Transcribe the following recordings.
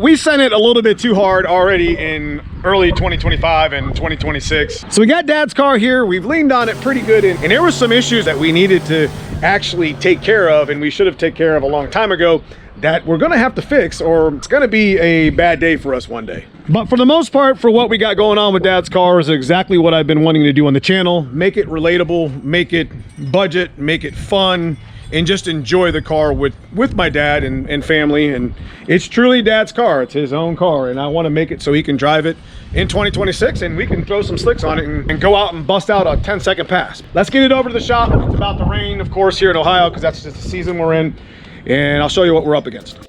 we sent it a little bit too hard already in early 2025 and 2026. So we got Dad's car here. We've leaned on it pretty good, and there were some issues that we needed to actually take care of, and we should have taken care of a long time ago, that we're gonna have to fix, or it's gonna be a bad day for us one day. But for the most part, for what we got going on with Dad's car is exactly what I've been wanting to do on the channel. Make it relatable, make it budget, make it fun, and just enjoy the car with my dad and family. And it's truly Dad's car. It's his own car, and I want to make it so he can drive it in 2026 and we can throw some slicks on it and go out and bust out a 10-second pass. Let's get it over to the shop. It's about to rain, of course, here in Ohio, because that's just the season we're in, and I'll show you what we're up against.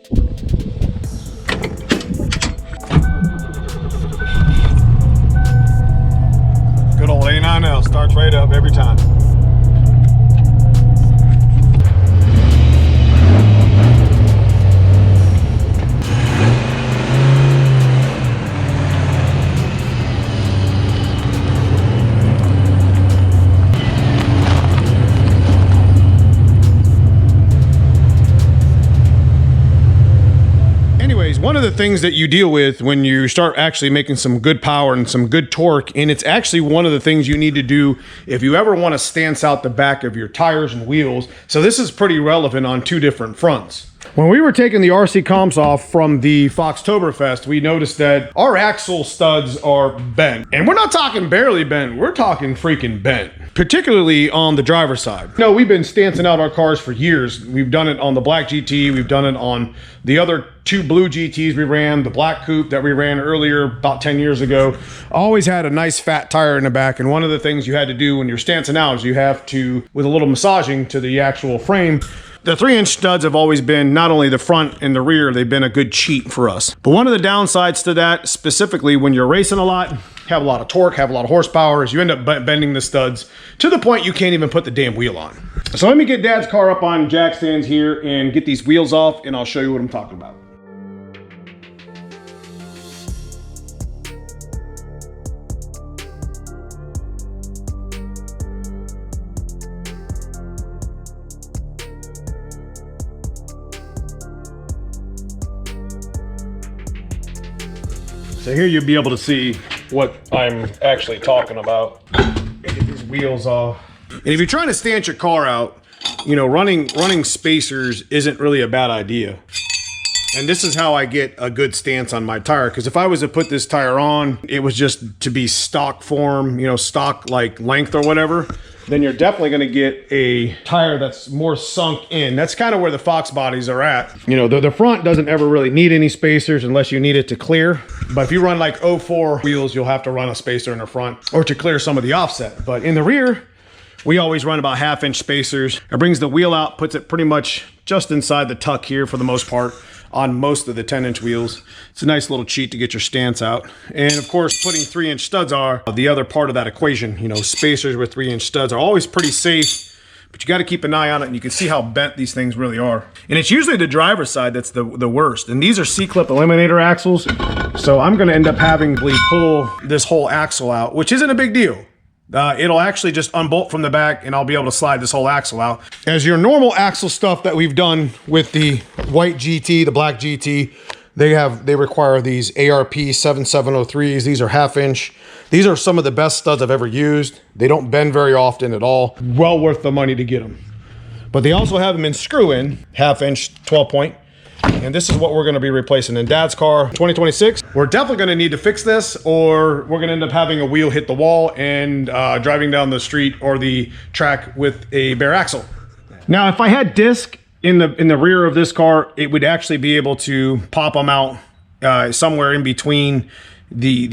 Good old A9L starts right up every time. One of the things that you deal with when you start actually making some good power and some good torque, and it's actually one of the things you need to do if you ever want to stance out the back of your tires and wheels. So this is pretty relevant on two different fronts. When we were taking the RC comps off from the Foxtoberfest, we noticed that our axle studs are bent. And we're not talking barely bent, we're talking freaking bent. Particularly on the driver's side. No, we've been stancing out our cars for years. We've done it on the black GT, we've done it on the other two blue GTs we ran, the black coupe that we ran earlier about 10 years ago. Always had a nice fat tire in the back, and one of the things you had to do when you're stancing out is you have to, with a little massaging to the actual frame, the 3-inch studs have always been, not only the front and the rear, they've been a good cheat for us. But one of the downsides to that, specifically when you're racing a lot, have a lot of torque, have a lot of horsepower, is you end up bending the studs to the point you can't even put the damn wheel on. So let me get Dad's car up on jack stands here and get these wheels off, and I'll show you what I'm talking about. So here you'll be able to see what I'm actually talking about. Get these wheels off. And if you're trying to stance your car out, you know, running spacers isn't really a bad idea. And this is how I get a good stance on my tire, because if I was to put this tire on, it was just to be stock form, you know, stock like length or whatever, then you're definitely going to get a tire that's more sunk in. That's kind of where the Fox bodies are at. You know, the front doesn't ever really need any spacers unless you need it to clear. But if you run like 04 wheels, you'll have to run a spacer in the front or to clear some of the offset. But in the rear, we always run about 1/2-inch spacers. It brings the wheel out, puts it pretty much just inside the tuck here for the most part on most of the 10-inch wheels. It's a nice little cheat to get your stance out. And of course, putting 3-inch studs are the other part of that equation. You know, spacers with 3-inch studs are always pretty safe, but you got to keep an eye on it, and you can see how bent these things really are. And it's usually the driver's side that's the worst. And these are C-clip eliminator axles. So I'm going to end up having to pull this whole axle out, which isn't a big deal. It'll actually just unbolt from the back, and I'll be able to slide this whole axle out. As your normal axle stuff that we've done with the white GT, the black GT, they require these ARP 7703s. These are 1/2-inch. These are some of the best studs I've ever used. They don't bend very often at all. Well worth the money to get them. But they also have them in screw-in, 1/2-inch, 12-point. And this is what we're going to be replacing in Dad's car 2026. We're definitely going to need to fix this, or we're going to end up having a wheel hit the wall and driving down the street or the track with a bare axle. Now, if I had disc in the rear of this car, it would actually be able to pop them out somewhere in between the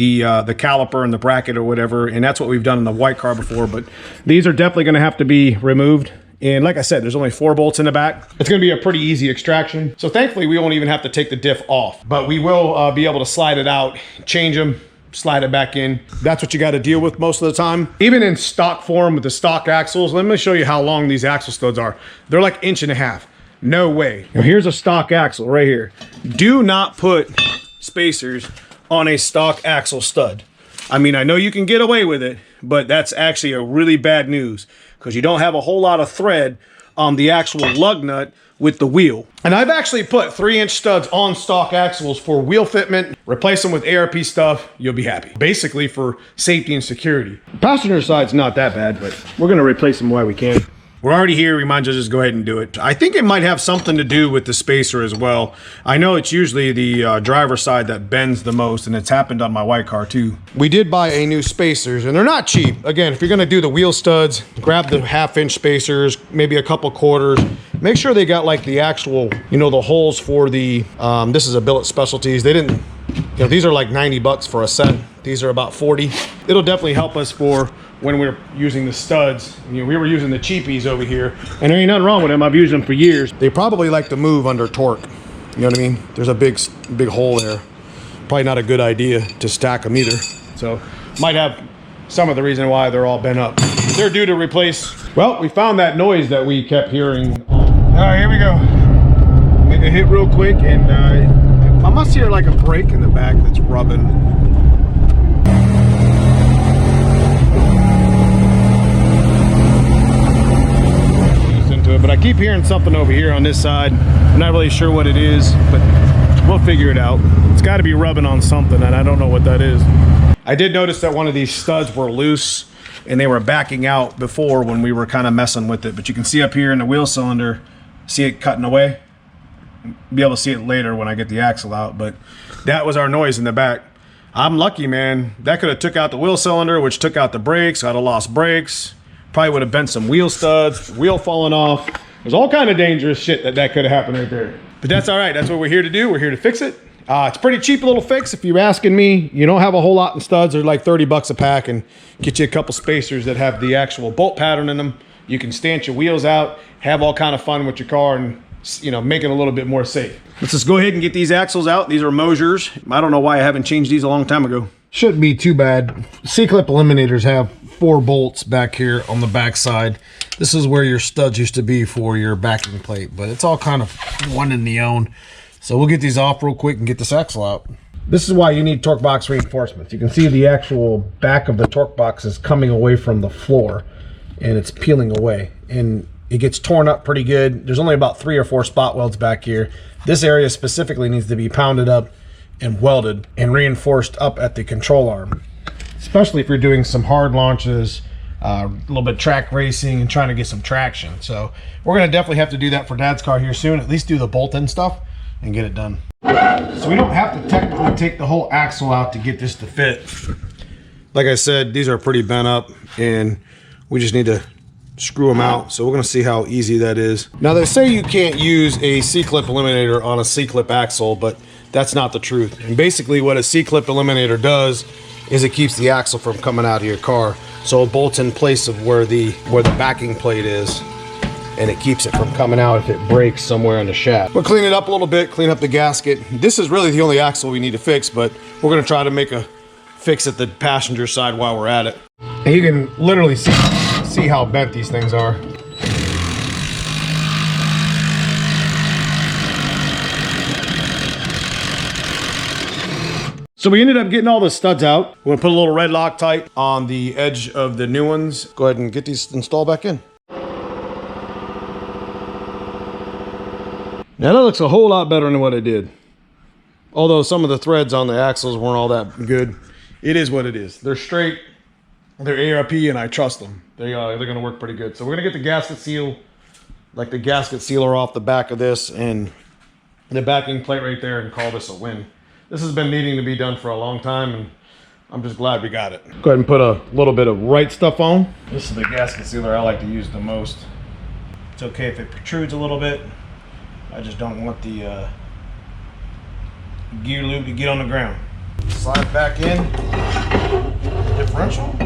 caliper and the bracket or whatever. And that's what we've done in the white car before. But these are definitely going to have to be removed. And like I said, there's only 4 bolts in the back. It's gonna be a pretty easy extraction. So thankfully we won't even have to take the diff off, but we will be able to slide it out, change them, slide it back in. That's what you gotta deal with most of the time. Even in stock form with the stock axles, let me show you how long these axle studs are. They're like 1.5 inches. No way. Now here's a stock axle right here. Do not put spacers on a stock axle stud. I mean, I know you can get away with it, but that's actually a really bad news, because you don't have a whole lot of thread on the actual lug nut with the wheel. And I've actually put 3-inch studs on stock axles for wheel fitment. Replace them with ARP stuff, you'll be happy. Basically for safety and security. The passenger side's not that bad, but we're gonna replace them while we can. We're already here, we might just go ahead and do it. I think it might have something to do with the spacer as well. I know it's usually the driver's side that bends the most, and it's happened on my white car too. We did buy a new spacers, and they're not cheap. Again, if you're gonna do the wheel studs, grab the 1/2-inch spacers, maybe a couple quarters. Make sure they got like the actual, you know, the holes for the, this is a billet specialties. They didn't, you know, these are like 90 bucks for a set. These are about 40. It'll definitely help us for when we're using the studs. You know, we were using the cheapies over here, and there ain't nothing wrong with them. I've used them for years. They probably like to move under torque. You know what I mean? There's a big hole there. Probably not a good idea to stack them either. So might have some of the reason why they're all bent up. They're due to replace. Well, we found that noise that we kept hearing. All right, here we go. Make a hit real quick, and I must hear like a brake in the back that's rubbing. But I keep hearing something over here on this side. I'm not really sure what it is, but we'll figure it out. It's got to be rubbing on something, and I don't know what that is. I did notice that one of these studs were loose, and they were backing out before when we were kind of messing with it. But you can see up here in the wheel cylinder, see it cutting away. Be able to see it later when I get the axle out, but that was our noise in the back. I'm lucky, man. That could have took out the wheel cylinder, which took out the brakes. I'd have lost brakes. Probably would have bent some wheel studs, wheel falling off. There's all kind of dangerous shit that could have happened right there. But that's all right. That's what we're here to do. We're here to fix it. It's a pretty cheap little fix if you're asking me. You don't have a whole lot in studs. They're like 30 bucks a pack, and get you a couple spacers that have the actual bolt pattern in them. You can stanch your wheels out, have all kind of fun with your car, and you know, make it a little bit more safe. Let's just go ahead and get these axles out. These are Mosers. I don't know why I haven't changed these a long time ago. Shouldn't be too bad. C-clip eliminators have 4 bolts back here on the back side. This is where your studs used to be for your backing plate, but it's all kind of one in the own. So we'll get these off real quick and get this axle out. This is why you need torque box reinforcements. You can see the actual back of the torque box is coming away from the floor, and it's peeling away, and it gets torn up pretty good. There's only about 3 or 4 spot welds back here. This area specifically needs to be pounded up and welded and reinforced up at the control arm, especially if you're doing some hard launches, a little bit of track racing and trying to get some traction. So we're gonna definitely have to do that for Dad's car here soon, at least do the bolt-in stuff and get it done. So we don't have to technically take the whole axle out to get this to fit. Like I said, these are pretty bent up, and we just need to screw them out. So we're gonna see how easy that is. Now they say you can't use a C-clip eliminator on a C-clip axle, but that's not the truth. And basically what a C-clip eliminator does is it keeps the axle from coming out of your car. So it bolts in place of where the backing plate is, and it keeps it from coming out if it breaks somewhere in the shaft. We'll clean it up a little bit, clean up the gasket. This is really the only axle we need to fix, but we're gonna try to make a fix at the passenger side while we're at it. And you can literally see how bent these things are. So we ended up getting all the studs out. We're gonna put a little red Loctite on the edge of the new ones. Go ahead and get these installed back in. Now that looks a whole lot better than what it did. Although some of the threads on the axles weren't all that good. It is what it is. They're straight, they're ARP, and I trust them. They're gonna work pretty good. So we're gonna get the gasket seal, like the gasket sealer off the back of this and the backing plate right there, and call this a win. This has been needing to be done for a long time, and I'm just glad we got it. Go ahead and put a little bit of right stuff on. This is the gasket sealer I like to use the most. It's okay if it protrudes a little bit. I just don't want the gear loop to get on the ground. Slide back in the differential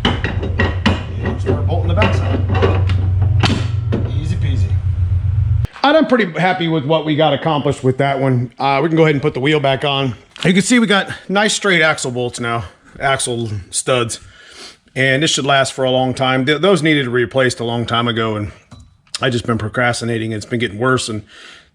and start bolting the backside. Easy peasy. I'm pretty happy with what we got accomplished with that one. We can go ahead and put the wheel back on. You can see we got nice straight axle bolts now, axle studs, and this should last for a long time. Those needed to be replaced a long time ago, and I just been procrastinating. It's been getting worse, and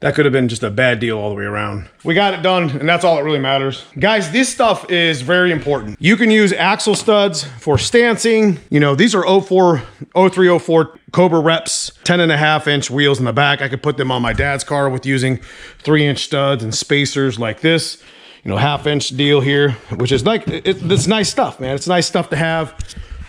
that could have been just a bad deal all the way around. We got it done, and that's all that really matters. Guys, this stuff is very important. You can use axle studs for stancing. You know, these are 03, 04 Cobra Reps 10.5-inch wheels in the back. I could put them on my dad's car with using 3-inch studs and spacers like this. You know, 1/2-inch deal here, which is like, it's nice stuff, man. It's nice stuff to have.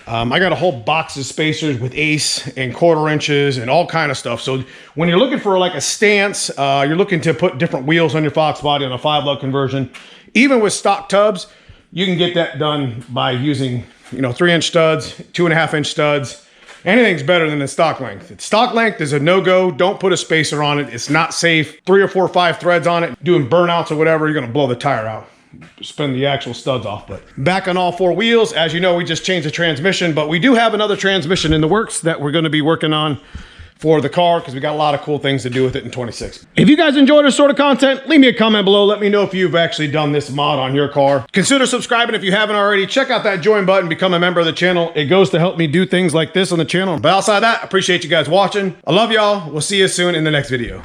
I got a whole box of spacers with ace and 1/4 inches and all kind of stuff. So when you're looking for like a stance, you're looking to put different wheels on your Fox body on a 5-lug conversion. Even with stock tubs, you can get that done by using, you know, 3-inch studs, 2.5-inch studs. Anything's better than the stock length. Stock length is a no-go. Don't put a spacer on it. It's not safe. 3 or 4 or 5 threads on it, doing burnouts or whatever, you're gonna blow the tire out. Spin the actual studs off. But back on all 4 wheels, as you know, we just changed the transmission, but we do have another transmission in the works that we're going to be working on for the car because we got a lot of cool things to do with it in 26. If you guys enjoy this sort of content, leave me a comment below. Let me know if you've actually done this mod on your car. Consider subscribing if you haven't already. Check out that join button, become a member of the channel. It goes to help me do things like this on the channel. But outside that, I appreciate you guys watching. I love y'all. We'll see you soon in the next video.